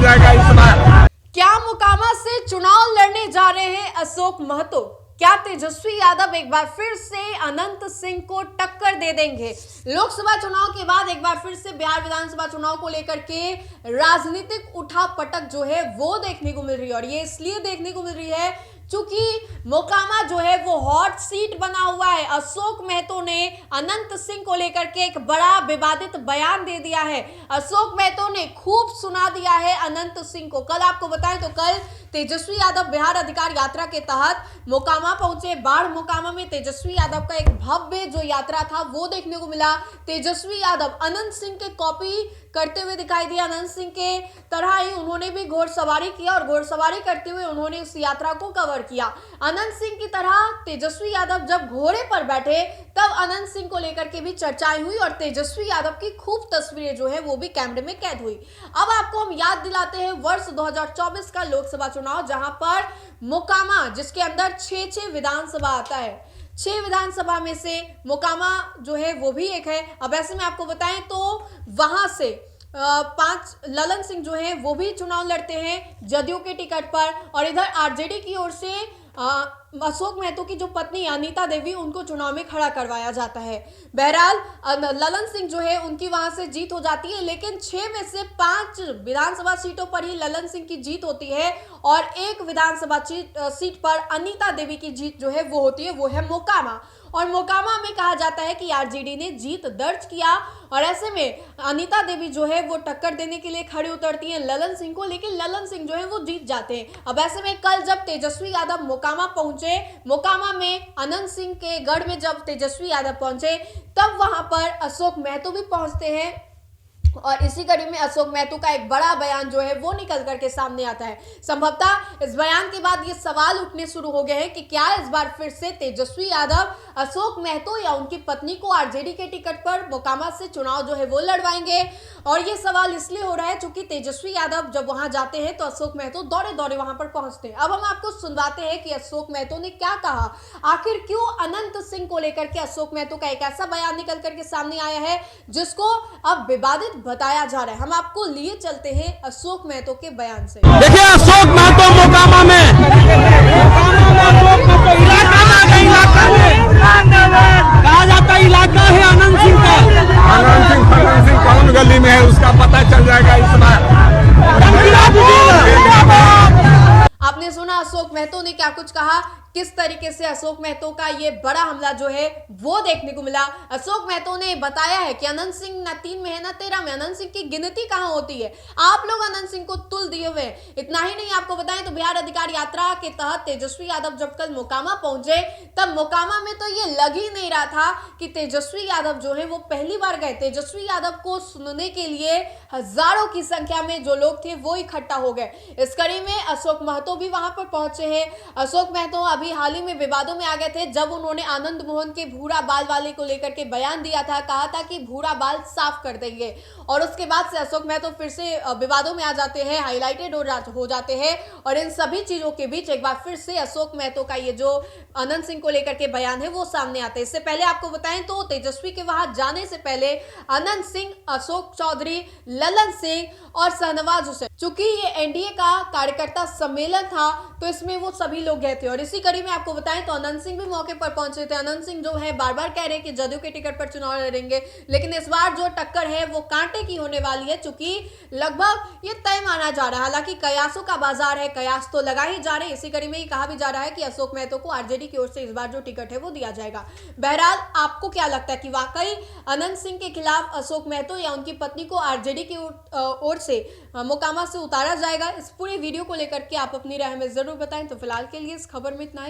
जाएगा इस बार। क्या मोकामा से चुनाव लड़ने जा रहे हैं अशोक महतो? क्या तेजस्वी यादव एक बार फिर से अनंत सिंह को टक्कर दे देंगे? लोकसभा चुनाव के बाद एक बार फिर से बिहार विधानसभा चुनाव को लेकर के राजनीतिक उठापटक जो है वो देखने को मिल रही है, और ये इसलिए देखने को मिल रही है क्योंकि मोकामा जो है वो हॉट सीट बना हुआ है। अशोक महतो ने अनंत सिंह को लेकर के एक बड़ा विवादित बयान दे दिया है। अशोक महतो ने खूब सुना दिया है अनंत सिंह को। कल आपको बताएं तो कल तेजस्वी यादव बिहार अधिकार यात्रा के तहत मोकामा पहुंचे। बाढ़ मोकामा में तेजस्वी यादव का एक भव्य जो यात्रा था वो देखने को मिला। तेजस्वी यादव अनंत सिंह के कॉपी करते हुए दिखाई दिया। अनंत सिंह के तरह ही उन्होंने भी घोड़सवारी किया, और घोड़सवारी करते हुए उन्होंने उस यात्रा को कवर किया। अनंत सिंह की तरह तेजस्वी यादव जब घोड़े पर बैठे तब अनंत सिंह को लेकर के भी चर्चाएं हुई, और तेजस्वी यादव की खूब तस्वीरें जो है वो भी कैमरे में कैद हुई। अब आपको हम याद दिलाते हैं वर्ष 2024 का लोकसभा चुनाव, जहां पर मोकामा जिसके अंदर 6 विधानसभा आता है, 6 विधानसभा में से मोकामा जो है वो भी एक है। अब ऐसे में आपको बताएं तो वहां से 5 ललन सिंह जो है वो भी चुनाव लड़ते हैं जदयू के टिकट पर, और इधर आरजेडी की ओर से अशोक महतो की जो पत्नी अनीता देवी उनको चुनाव में खड़ा करवाया जाता है। बहरहाल ललन सिंह जो है उनकी वहां से जीत हो जाती है, लेकिन 6 में से 5 विधानसभा सीटों पर ही ललन सिंह की जीत होती है, और एक विधानसभा सीट पर अनीता देवी की जीत जो है वो होती है, वो है मोकामा। और मोकामा में कहा जाता है कि आरजेडी ने जीत दर्ज किया, और ऐसे में अनीता देवी जो है वो टक्कर देने के लिए खड़ी उतरती हैं ललन सिंह को, लेकिन ललन सिंह जो है वो जीत जाते हैं। अब ऐसे में कल जब तेजस्वी यादव मोकामा पहुंचे, मोकामा में अनंत सिंह के गढ़ में जब तेजस्वी यादव पहुंचे तब वहां पर अशोक महतो भी पहुंचते हैं, और इसी कड़ी में अशोक महतो का एक बड़ा बयान जो है वो निकल करके सामने आता है। संभवतः इस बयान के बाद ये सवाल उठने शुरू हो गए हैं कि क्या इस बार फिर से तेजस्वी यादव अशोक महतो या उनकी पत्नी को आरजेडी के टिकट पर मोकामा से चुनाव जो है वो लड़वाएंगे। और ये सवाल इसलिए हो रहा है क्योंकि तेजस्वी यादव जब वहां जाते हैं तो अशोक महतो दौड़े दौड़े वहां पर पहुंचते हैं। अब हम आपको सुनवाते हैं कि अशोक महतो ने क्या कहा, आखिर क्यों अनंत सिंह को लेकर के अशोक महतो का एक ऐसा बयान निकल करके सामने आया है जिसको अब विवादित बताया जा रहा है। हम आपको लिए चलते हैं अशोक महतो के बयान से। देखिए अशोक महतो मोकामा में कहा जाता इलाका है अनंत सिंह का। अनंत सिंह कौन गली में है उसका पता चल जाएगा इस बार। आपने सुना अशोक महतो ने क्या कुछ कहा, किस तरीके से अशोक महतो का ये बड़ा हमला जो है वो देखने को मिला। अशोक महतो ने बताया है कि अनंत सिंह न 3 में है न 13 में, अनंत सिंह की गिनती कहां होती है, आप लोग अनंत सिंह को तुल दिए हुए। इतना ही नहीं, आपको बताएं तो बिहार अधिकार यात्रा के तहत तेजस्वी यादव जब कल मोकामा पहुंचे तब मोकामा में तो ये लग ही नहीं रहा था कि तेजस्वी यादव जो है वो पहली बार गए। तेजस्वी यादव को सुनने के लिए हजारों की संख्या में जो लोग थे वो इकट्ठा हो गए। इस कड़ी में अशोक महतो भी वहां पर पहुंचे हैं। अशोक महतो अभी हाल ही में विवादों में आ गए थे जब उन्होंने आनंद मोहन के भूरा बाल वाले को लेकर के बयान दिया था, कहा था कि भूरा बाल साफ कर देंगे, और उसके बाद से अशोक महतो फिर से विवादों में आ जाते हैं, हाईलाइटेड हो जाते हैं, और इन सभी चीजों के बीच एक बार फिर से अशोक महतो का ये जो अनंत सिंह को लेकर के बयान है वो सामने आते हैं। इससे पहले आपको बताएं तो तेजस्वी के वहां जाने से पहले अनंत सिंह, अशोक चौधरी, ललन सिंह और शाहनवाज हुसैन, चूंकि ये एनडीए का कार्यकर्ता सम्मेलन था तो इसमें वो सभी लोग गए थे। और इसी कड़ी में आपको बताएं तो अनंत सिंह भी मौके पर पहुंचे थे। अनंत सिंह जो है बार बार कह रहे हैं कि जदयू के टिकट पर चुनाव लड़ेंगे, लेकिन इस बार जो टक्कर है वो कांटे की होने वाली है, चूंकि लगभग ये तय माना जा रहा है। हालांकि कयासों का बाजार है, कयास तो लगा ही जा रहे हैं। इसी कड़ी में ये कहा भी जा रहा है कि अशोक महतो को आरजेडी की ओर से इस बार जो टिकट है वो दिया जाएगा। बहरहाल आपको क्या लगता है कि वाकई अनंत सिंह के खिलाफ अशोक महतो या उनकी पत्नी को आरजेडी की ओर से मोकामा से उतारा जाएगा? इस पूरे वीडियो को लेकर के आप अपनी राय में जरूर बताएं। तो फिलहाल के लिए इस खबर में इतना ही।